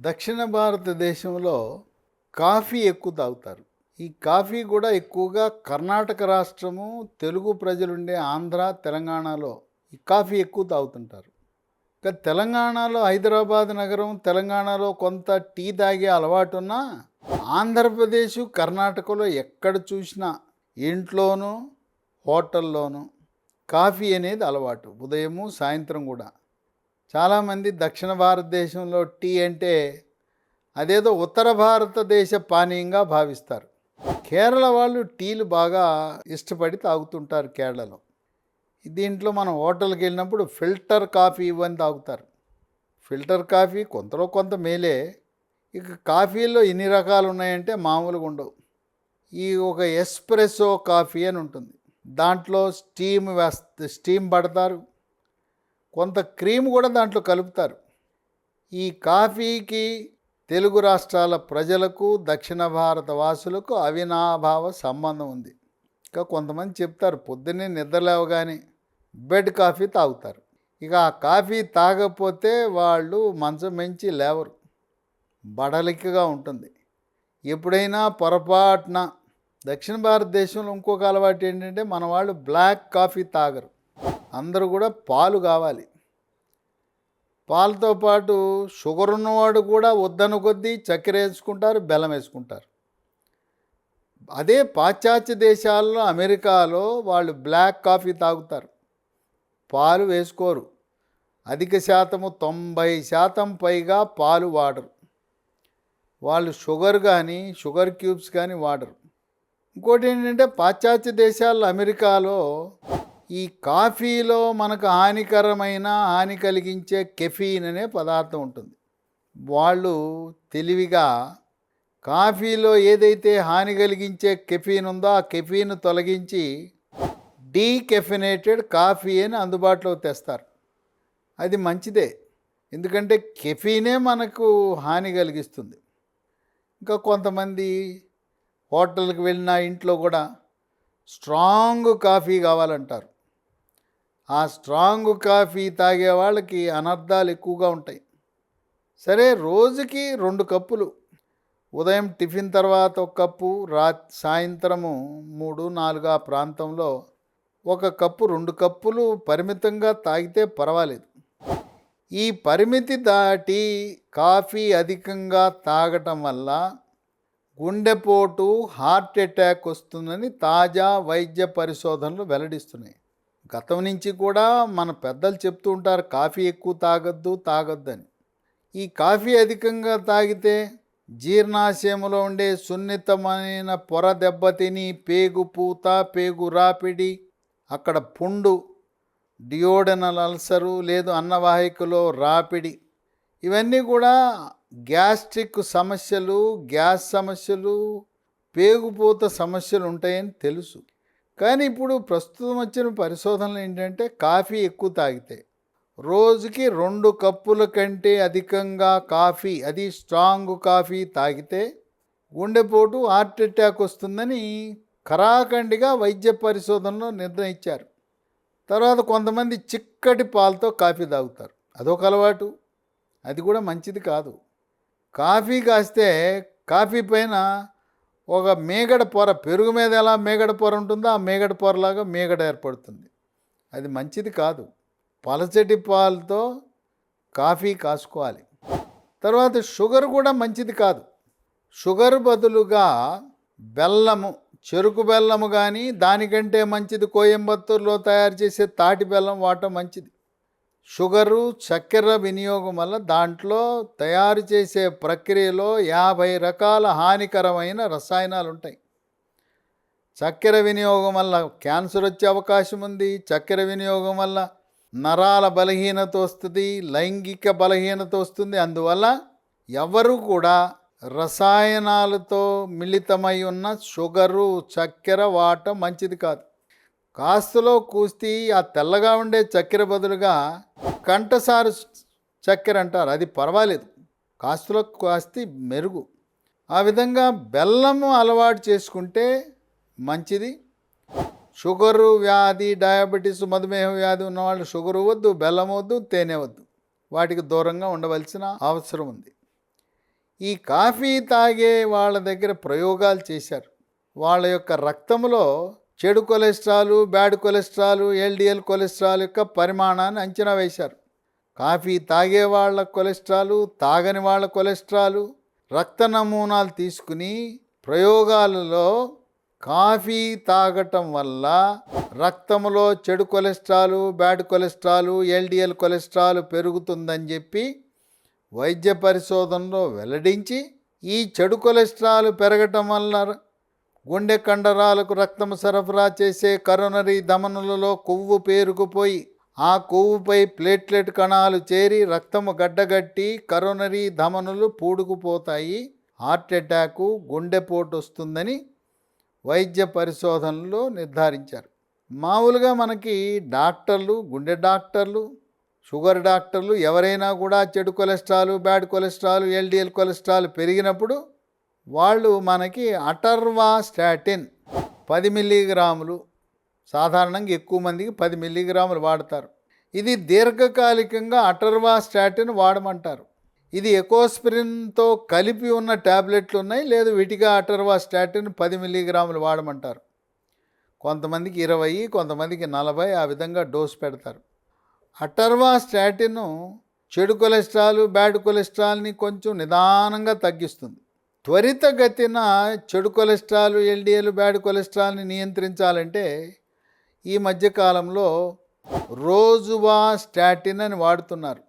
దక్షిణ భారతదేశంలో కాఫీ ఎక్కువ తాగుతారు. ఈ కాఫీ కూడా ఎక్కువగా కర్ణాటక రాష్ట్రము, తెలుగు ప్రజలుండే ఆంధ్ర, తెలంగాణలో ఈ కాఫీ ఎక్కువ తాగుతుంటారు. ఇక తెలంగాణలో హైదరాబాద్ నగరం, తెలంగాణలో కొంత టీ తాగే అలవాటున్నా, ఆంధ్రప్రదేశ్, కర్ణాటకలో ఎక్కడ చూసినా ఇంట్లోనూ, హోటల్లోనూ కాఫీ అనేది అలవాటు. ఉదయము, సాయంత్రం కూడా. చాలామంది దక్షిణ భారతదేశంలో టీ అంటే అదేదో ఉత్తర భారతదేశ పానీయంగా భావిస్తారు. కేరళ వాళ్ళు టీలు బాగా ఇష్టపడి తాగుతుంటారు కేరళలో. దీంట్లో మనం హోటల్కి వెళ్ళినప్పుడు ఫిల్టర్ కాఫీ ఇవన్నీ తాగుతారు. ఫిల్టర్ కాఫీ కొంతలో కొంత మేలే. ఇక కాఫీల్లో ఎన్ని రకాలు ఉన్నాయంటే మామూలుగా ఉండవు. ఈ ఒక ఎస్ప్రెసో కాఫీ అని ఉంటుంది. దాంట్లో స్టీమ్ పడతారు, కొంత క్రీమ్ కూడా దాంట్లో కలుపుతారు. ఈ కాఫీకి తెలుగు రాష్ట్రాల ప్రజలకు, దక్షిణ భారత వాసులకు అవినాభావ సంబంధం ఉంది. ఇంకా కొంతమంది చెప్తారు పొద్దున్నే నిద్ర లేవగానే బెడ్ కాఫీ తాగుతారు. ఇక ఆ కాఫీ తాగకపోతే వాళ్ళు మంచం మించి లేవరు, బడలికగా ఉంటుంది. ఎప్పుడైనా పొరపాటున దక్షిణ భారతదేశంలో ఇంకొక అలవాటు ఏంటంటే మన వాళ్ళు బ్లాక్ కాఫీ తాగరు. అందరూ కూడా పాలు కావాలి. పాలతో పాటు షుగర్ ఉన్నవాడు కూడా వద్దను కొద్దీ చక్కెర వేసుకుంటారు, బెల్లం వేసుకుంటారు. అదే పాశ్చాత్య దేశాల్లో, అమెరికాలో వాళ్ళు బ్లాక్ కాఫీ తాగుతారు, పాలు వేసుకోరు. అధిక శాతము 90% పైగా పాలు వాడరు. వాళ్ళు షుగర్ కానీ, షుగర్ క్యూబ్స్ కానీ వాడరు. ఇంకోటి ఏంటంటే పాశ్చాత్య దేశాల్లో, అమెరికాలో ఈ కాఫీలో మనకు హాని కలిగించే కెఫీన్ అనే పదార్థం ఉంటుంది. వాళ్ళు తెలివిగా కాఫీలో ఏదైతే హాని కలిగించే కెఫీన్ ఉందో ఆ కెఫీన్ తొలగించి డీకెఫినేటెడ్ కాఫీ అని అందుబాటులో తెస్తారు. అది మంచిదే, ఎందుకంటే కెఫీనే మనకు హాని కలిగిస్తుంది. ఇంకా కొంతమంది హోటల్కి వెళ్ళినా ఇంట్లో కూడా స్ట్రాంగ్ కాఫీ కావాలంటారు. ఆ స్ట్రాంగ్ కాఫీ తాగే వాళ్ళకి అనర్థాలు ఎక్కువగా ఉంటాయి. సరే, రోజుకి 2 కప్పులు, ఉదయం టిఫిన్ తర్వాత 1 కప్పు, సాయంత్రము 3, 4 ఆ ప్రాంతంలో 1 కప్పు, 2 కప్పులు పరిమితంగా తాగితే పర్వాలేదు. ఈ పరిమితి దాటి కాఫీ అధికంగా తాగటం వల్ల గుండెపోటు, హార్ట్ అటాక్ వస్తుందని తాజా వైద్య పరిశోధనలు వెల్లడిస్తున్నాయి. గతం నుంచి కూడా మన పెద్దలు చెప్తూ ఉంటారు కాఫీ ఎక్కువ తాగొద్దు అని. ఈ కాఫీ అధికంగా తాగితే జీర్ణాశయంలో ఉండే సున్నితమైన పొర దెబ్బతిని పేగు పూత, పేగు రాపిడి, అక్కడ పుండు, డియోడనల్ అల్సరు లేదు అన్నవాహికలో రాపిడి, ఇవన్నీ కూడా గ్యాస్ట్రిక్ సమస్యలు, గ్యాస్ సమస్యలు, పేగుపూత సమస్యలు ఉంటాయని తెలుసు. కానీ ఇప్పుడు ప్రస్తుతం వచ్చిన పరిశోధనలు ఏంటంటే కాఫీ ఎక్కువ తాగితే, రోజుకి 2 కప్పుల కంటే అధికంగా కాఫీ, అది స్ట్రాంగ్ కాఫీ తాగితే గుండెపోటు, హార్ట్ అటాక్ వస్తుందని ఖరాఖండిగా వైద్య పరిశోధనలో నిర్ణయించారు. తర్వాత కొంతమంది చిక్కటి పాలతో కాఫీ తాగుతారు, అదొక అలవాటు. అది కూడా మంచిది కాదు. కాఫీ కాస్తే కాఫీ పైన ఒక మేగడ పొర, పెరుగు మీద ఎలా మేగడ పొర ఉంటుందో ఆ మేగడ పొరలాగా మేగడ ఏర్పడుతుంది. అది మంచిది కాదు. పలచటి పాలతో కాఫీ కాసుకోవాలి. తర్వాత షుగర్ కూడా మంచిది కాదు. షుగర్ బదులుగా బెల్లము, చెరుకు బెల్లము కానీ, దానికంటే మంచిది కోయంబత్తూరులో తయారు చేసే తాటి బెల్లం వాడటం మంచిది. షుగరు, చక్కెర వినియోగం వల్ల దాంట్లో తయారు చేసే ప్రక్రియలో 50 రకాల హానికరమైన రసాయనాలు ఉంటాయి. చక్కెర వినియోగం వల్ల క్యాన్సర్ వచ్చే అవకాశం ఉంది. చక్కెర వినియోగం వల్ల నరాల బలహీనత వస్తుంది, లైంగిక బలహీనత వస్తుంది. అందువల్ల ఎవరు కూడా రసాయనాలతో మిళితమై ఉన్న షుగరు, చక్కెర వాడటం మంచిది కాదు. కాస్తలో కూస్తి ఆ తెల్లగా ఉండే చక్కెర బదులుగా కంటసారు చక్కెర అంటారు, అది పర్వాలేదు, కాస్తలో కాస్తి మెరుగు. ఆ విధంగా బెల్లము అలవాటు చేసుకుంటే మంచిది. షుగరు వ్యాధి, డయాబెటీస్, మధుమేహ వ్యాధి ఉన్నవాళ్ళు షుగరు వద్దు, బెల్లం వద్దు, తేనె వద్దు, వాటికి దూరంగా ఉండవలసిన అవసరం ఉంది. ఈ కాఫీ తాగే వాళ్ళ దగ్గర ప్రయోగాలు చేశారు. వాళ్ళ యొక్క రక్తంలో చెడు cholesterol, bad cholesterol, LDL cholesterol యొక్క పరిమాణాన్ని అంచనా వేశారు. కాఫీ తాగే వాళ్ళ కొలెస్ట్రాల్, తాగని వాళ్ళ కొలెస్ట్రాల్ రక్త నమూనాలు తీసుకుని ప్రయోగాలలో కాఫీ తాగటం వల్ల రక్తంలో చెడు cholesterol, bad cholesterol, LDL cholesterol పెరుగుతుందని చెప్పి వైద్య పరిశోధనలో వెల్లడించి, ఈ చెడు కొలెస్ట్రాల్ పెరగటం వల్ల గుండె కండరాలకు రక్తం సరఫరా చేసే కరోనరీ ధమనులలో కొవ్వు పేరుకుపోయి ఆ కొవ్వుపై ప్లేట్లెట్ కణాలు చేరి రక్తము గడ్డగట్టి కరోనరీ ధమనులు పూడుకుపోతాయి, హార్ట్ అటాకు, గుండెపోటు వస్తుందని వైద్య పరిశోధనలో నిర్ధారించారు. మామూలుగా మనకి డాక్టర్లు, గుండె డాక్టర్లు, షుగర్ డాక్టర్లు ఎవరైనా కూడా చెడు cholesterol, bad cholesterol, LDL cholesterol పెరిగినప్పుడు వాళ్ళు మనకి అటర్వాస్టాటిన్ 10 మిల్లీగ్రాములు, సాధారణంగా ఎక్కువ మందికి 10 మిల్లీగ్రాములు వాడతారు. ఇది దీర్ఘకాలికంగా అటర్వాస్టాటిన్ వాడమంటారు. ఇది ఎకోస్పిరిన్తో కలిపి ఉన్న ట్యాబ్లెట్లు ఉన్నాయి, లేదు విటిగా అటర్వాస్టాటిన్ 10 మిల్లీగ్రాములు వాడమంటారు. కొంతమందికి 20, కొంతమందికి 40 ఆ విధంగా డోస్ పెడతారు. అటర్వాస్టాటిన్ చెడు కొలెస్ట్రాల్, బ్యాడ్ కొలెస్ట్రాల్ని కొంచెం నిదానంగా తగ్గిస్తుంది. త్వరితగతిన చెడు కొలెస్ట్రాల్, ఎల్డిఎల్, బ్యాడ్ కొలెస్ట్రాల్ని నియంత్రించాలంటే ఈ మధ్యకాలంలో రోజువాస్టాటిన్ అని వాడుతున్నారు.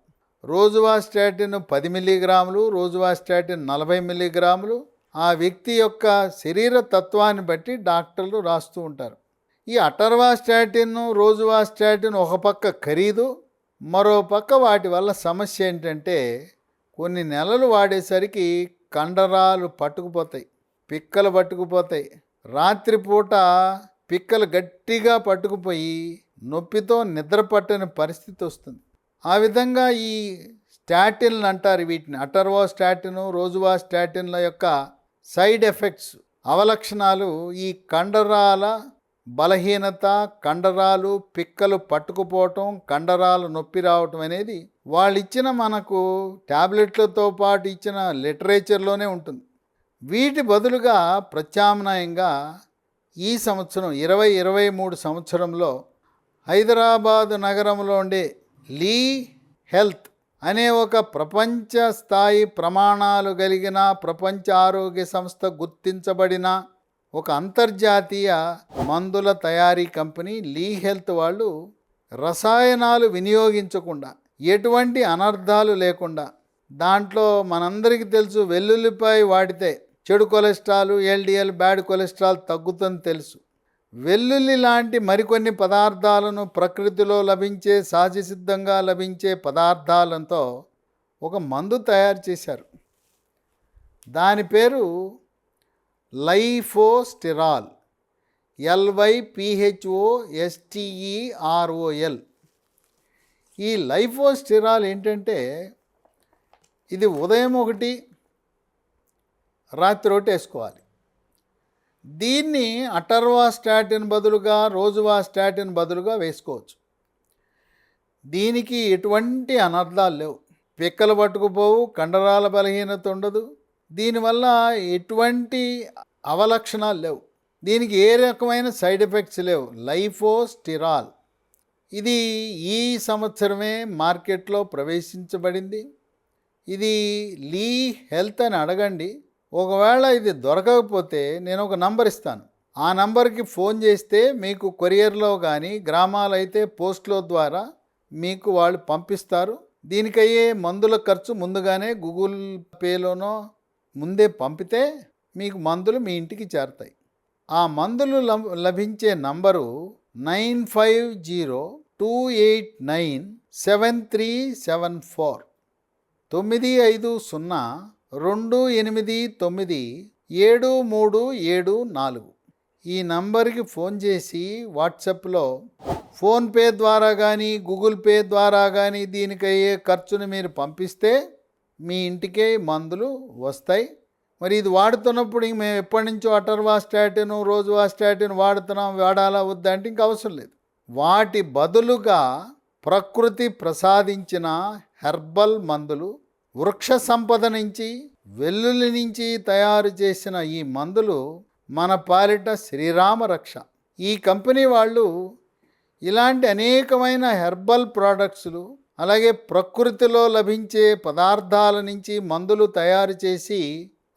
రోజువాస్టాటిన్ 10 మిల్లీగ్రాములు, రోజువాస్టాటిన్ 40 మిల్లీగ్రాములు ఆ వ్యక్తి యొక్క శరీర తత్వాన్ని బట్టి డాక్టర్లు రాస్తూ ఉంటారు. ఈ అటర్వాస్టాటిన్, రోజువాస్టాటిన్ ఒక పక్క ఖరీదు, మరో పక్క వాటి వల్ల సమస్య ఏంటంటే కొన్ని నెలలు వాడేసరికి కండరాలు పట్టుకుపోతాయి, పిక్కలు పట్టుకుపోతాయి. రాత్రిపూట పిక్కలు గట్టిగా పట్టుకుపోయి నొప్పితో నిద్ర పట్టని పరిస్థితి వస్తుంది. ఆ విధంగా ఈ స్టాటిన్లు అంటారు వీటిని. అటర్వాస్టాటిన్, రోజువాస్టాటిన్ల యొక్క సైడ్ ఎఫెక్ట్స్, అవలక్షణాలు ఈ కండరాల బలహీనత, కండరాలు పిక్కలు పట్టుకుపోవటం, కండరాలు నొప్పి రావటం అనేది వాళ్ళు ఇచ్చిన మనకు ట్యాబ్లెట్లతో పాటు ఇచ్చిన లిటరేచర్లోనే ఉంటుంది. వీటి బదులుగా ప్రత్యామ్నాయంగా ఈ సంవత్సరం 2023 సంవత్సరంలో హైదరాబాద్ నగరంలో ఉండే లీ హెల్త్ అనే ఒక ప్రపంచ స్థాయి ప్రమాణాలు కలిగిన, ప్రపంచ ఆరోగ్య సంస్థ గుర్తించబడిన ఒక అంతర్జాతీయ మందుల తయారీ కంపెనీ లీ హెల్త్ వాళ్ళు రసాయనాలు వినియోగించకుండా, ఎటువంటి అనర్థాలు లేకుండా, దాంట్లో మనందరికీ తెలుసు వెల్లుల్లిపాయ వాడితే చెడు కొలెస్ట్రాల్, ఎల్డిఎల్, బ్యాడ్ కొలెస్ట్రాల్ తగ్గుతుందని తెలుసు. వెల్లుల్లి లాంటి మరికొన్ని పదార్థాలను ప్రకృతిలో లభించే, సహజసిద్ధంగా లభించే పదార్థాలతో ఒక మందు తయారు చేశారు. దాని పేరు లైఫోస్టిరాల్, LYPHOSTEROL. ఈ లైఫోస్టిరాల్ ఏంటంటే ఇది ఉదయం ఒకటి, రాత్రి ఒకటి వేసుకోవాలి. దీన్ని అటర్వాస్టాటిన్ బదులుగా, రోజువాస్టాటిన్ బదులుగా వేసుకోవచ్చు. దీనికి ఎటువంటి అనర్థాలు లేవు, పిక్కలు పట్టుకుపోవు, కండరాల బలహీనత ఉండదు, దీనివల్ల ఎటువంటి అవలక్షణాలు లేవు, దీనికి ఏ రకమైన సైడ్ ఎఫెక్ట్స్ లేవు. లైఫోస్టిరాల్ ఇది ఈ సంవత్సరమే మార్కెట్లో ప్రవేశించబడింది. ఇది లీ హెల్త్ అని అడగండి. ఒకవేళ ఇది దొరకకపోతే నేను ఒక నంబర్ ఇస్తాను, ఆ నంబర్కి ఫోన్ చేస్తే మీకు కొరియర్లో కానీ, గ్రామాలైతే పోస్ట్లో ద్వారా మీకు వాళ్ళు పంపిస్తారు. దీనికయ్యే మందుల ఖర్చు ముందుగానే గూగుల్ పేలోనో ముందే పంపితే మీకు మందులు మీ ఇంటికి చేరతాయి. ఆ మందులు లభించే నంబరు 9502897374 9502897374. ఈ నంబర్కి ఫోన్ చేసి వాట్సాప్లో ఫోన్పే ద్వారా కానీ, గూగుల్ పే ద్వారా కానీ దీనికయ్యే ఖర్చును మీరు పంపిస్తే మీ ఇంటికే మందులు వస్తాయి. మరి ఇది వాడుతున్నప్పుడు మేము ఎప్పటి నుంచో అటర్వాస్టాటిన్, రోజువాస్టాటిన్ వాడాలా వద్దా అంటే ఇంక అవసరం లేదు. వాటి బదులుగా ప్రకృతి ప్రసాదించిన హెర్బల్ మందులు, వృక్ష సంపద నుంచి వెల్లుల్లి నుంచి తయారు చేసిన ఈ మందులు మన పాలిట శ్రీరామ రక్ష. ఈ కంపెనీ వాళ్ళు ఇలాంటి అనేకమైన హెర్బల్ ప్రోడక్ట్స్లు, అలాగే ప్రకృతిలో లభించే పదార్థాల నుంచి మందులు తయారు చేసి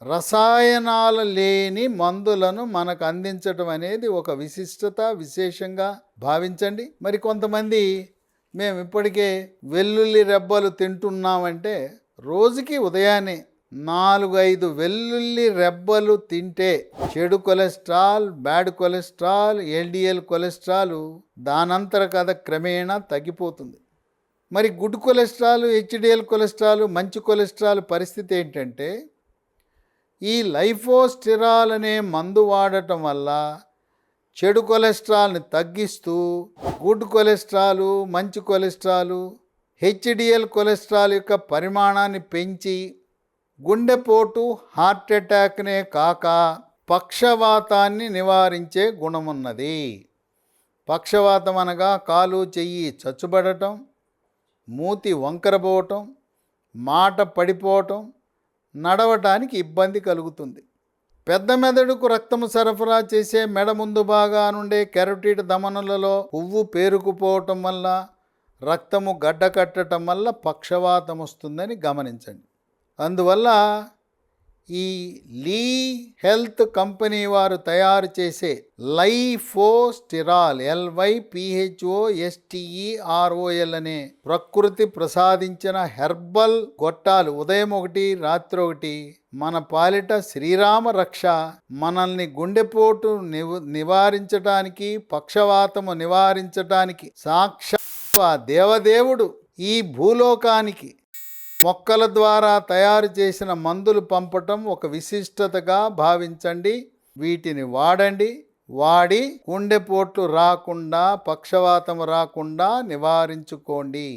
రసాయనాలు లేని మందులను మనకు అందించడం అనేది ఒక విశిష్టత, విశేషంగా భావించండి. మరి కొంతమంది మేము ఇప్పటికే వెల్లుల్లి రెబ్బలు తింటున్నామంటే రోజుకి ఉదయాన్నే 4-5 వెల్లుల్లి రెబ్బలు తింటే చెడు cholesterol, bad cholesterol, LDL cholesterol దానంతర కథ క్రమేణా తగ్గిపోతుంది. మరి గుడ్ కొలెస్ట్రాల్, హెచ్డిఎల్ కొలెస్ట్రాల్, మంచి కొలెస్ట్రాల్ పరిస్థితి ఏంటంటే ఈ లైఫోస్టిరాల్ అనే మందు వాడటం వల్ల చెడు కొలెస్ట్రాల్ని తగ్గిస్తూ గుడ్ కొలెస్ట్రాల్, మంచి కొలెస్ట్రాల్, హెచ్డిఎల్ కొలెస్ట్రాల్ యొక్క పరిమాణాన్ని పెంచి గుండెపోటు, హార్ట్ అటాక్నే కాక పక్షవాతాన్ని నివారించే గుణమున్నది. పక్షవాతం అనగా కాలు చెయ్యి చచ్చుబడటం, మూతి వంకరపోవటం, మాట పడిపోవటం, నడవటానికి ఇబ్బంది కలుగుతుంది. పెద్ద మెదడుకు రక్తము సరఫరా చేసే మెడ ముందు భాగా నుండే కెరోటిడ్ ధమనులలో పువ్వు పేరుకుపోవటం వల్ల, రక్తము గడ్డకట్టడం వల్ల పక్షవాతం వస్తుందని గమనించండి. అందువల్ల ఈ లీ హెల్త్ కంపెనీ వారు తయారు చేసే లైఫోస్టిరాల్, LYPHOSTEROL అనే ప్రకృతి ప్రసాదించిన హెర్బల్ గొట్టాలు ఉదయం ఒకటి, రాత్రి ఒకటి మన పాలిట శ్రీరామ రక్ష. మనల్ని గుండెపోటు నివారించటానికి, పక్షవాతము నివారించటానికి సాక్షాత్ దేవదేవుడు ఈ భూలోకానికి మొక్కల ద్వారా తయారు చేసిన మందులు పంపటం ఒక విశిష్టతగా భావించండి. వీటిని వాడండి. వాడి గుండెపోట్లు రాకుండా, పక్షవాతం రాకుండా నివారించుకోండి.